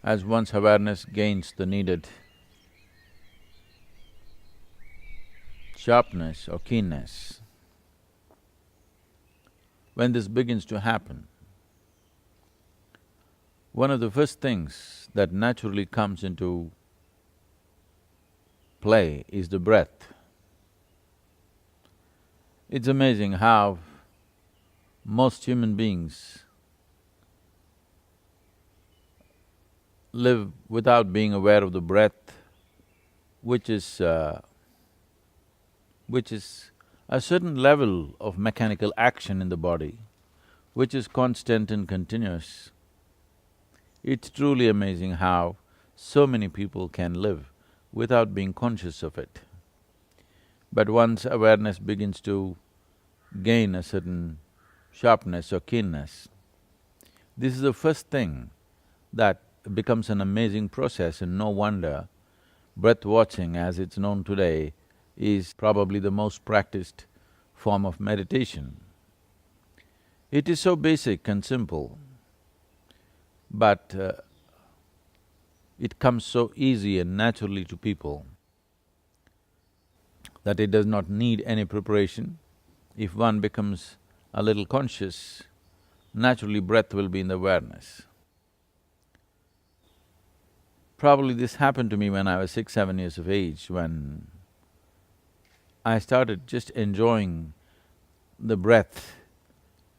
As one's awareness gains the needed sharpness or keenness, when this begins to happen, one of the first things that naturally comes into play is the breath. It's amazing how most human beings live without being aware of the breath, which is a certain level of mechanical action in the body, which is constant and continuous. It's truly amazing how so many people can live without being conscious of it. But once awareness begins to gain a certain sharpness or keenness, this is the first thing that becomes an amazing process, and no wonder breath watching, as it's known today, is probably the most practiced form of meditation. It is so basic and simple, but it comes so easy and naturally to people that it does not need any preparation. If one becomes a little conscious, naturally breath will be in the awareness. Probably this happened to me when I was 6, 7 years of age, when I started just enjoying the breath,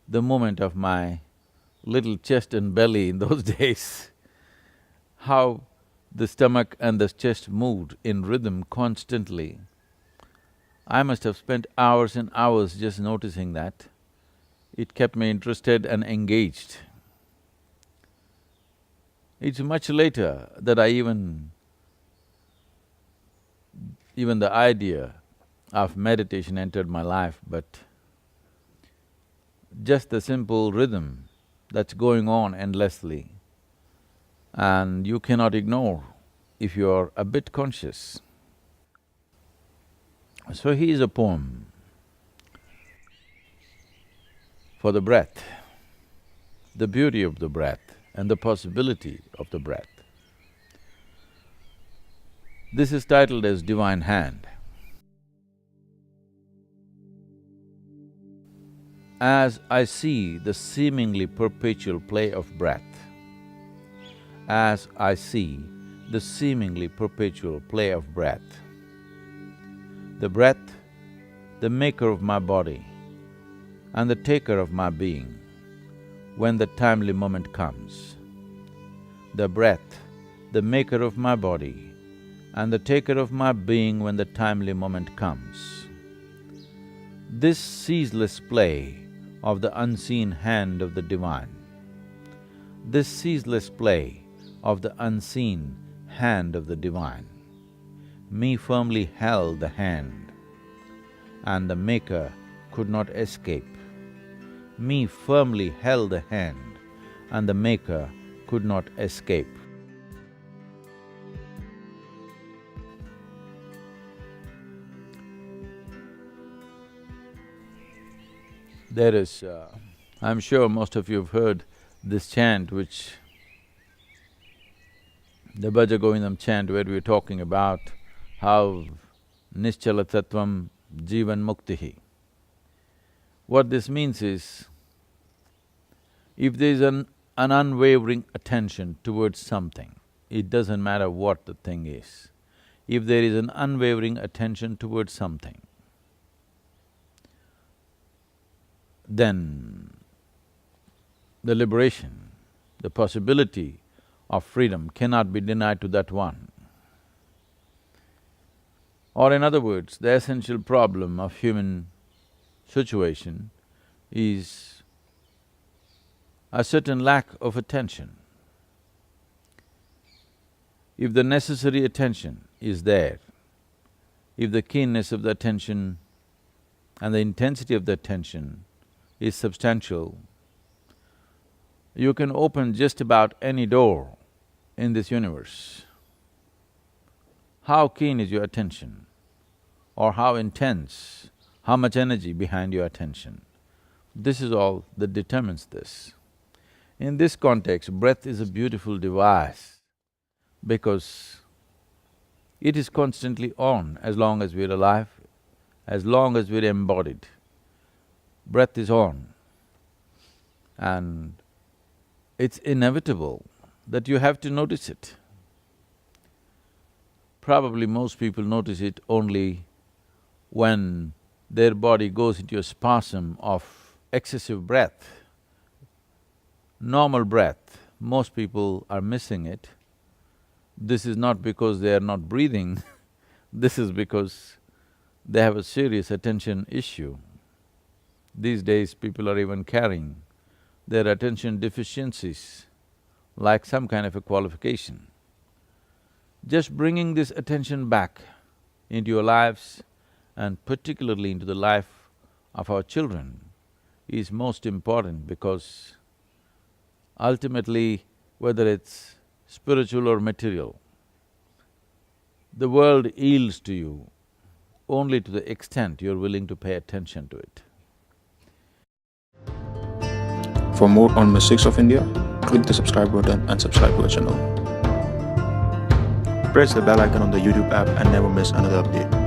the movement of my little chest and belly in those days, how the stomach and the chest moved in rhythm constantly. I must have spent hours and hours just noticing that. It kept me interested and engaged. It's much later that even the idea of meditation entered my life, but just the simple rhythm that's going on endlessly, and you cannot ignore if you're a bit conscious. So here's a poem for the breath, the beauty of the breath and the possibility of the breath. This is titled as Divine Hand. As I see the seemingly perpetual play of breath, as I see the seemingly perpetual play of breath, the breath, the maker of my body and the taker of my being, when the timely moment comes. The breath, the maker of my body and the taker of my being when the timely moment comes. This ceaseless play of the unseen hand of the Divine, this ceaseless play of the unseen hand of the Divine, me firmly held the hand, and the Maker could not escape. Me firmly held the hand, and the Maker could not escape. There is… I'm sure most of you have heard this chant which… the Bhaja Govindam chant, where we were talking about how Nischala Tattvam Jivan Muktihi. What this means is, if there is an unwavering attention towards something, it doesn't matter what the thing is, if there is an unwavering attention towards something, then the liberation, the possibility of freedom cannot be denied to that one. Or in other words, the essential problem of human situation is a certain lack of attention. If the necessary attention is there, if the keenness of the attention and the intensity of the attention is substantial, you can open just about any door in this universe. How keen is your attention? Or how intense, how much energy behind your attention? This is all that determines this. In this context, breath is a beautiful device because it is constantly on as long as we're alive, as long as we're embodied. Breath is on, and it's inevitable that you have to notice it. Probably most people notice it only when their body goes into a spasm of excessive breath. Normal breath, most people are missing it. This is not because they are not breathing, this is because they have a serious attention issue. These days, people are even carrying their attention deficiencies like some kind of a qualification. Just bringing this attention back into your lives and particularly into the life of our children is most important, because ultimately, whether it's spiritual or material, the world yields to you only to the extent you're willing to pay attention to it. For more on Mystics of India, click the subscribe button and subscribe to our channel. Press the bell icon on the YouTube app and never miss another update.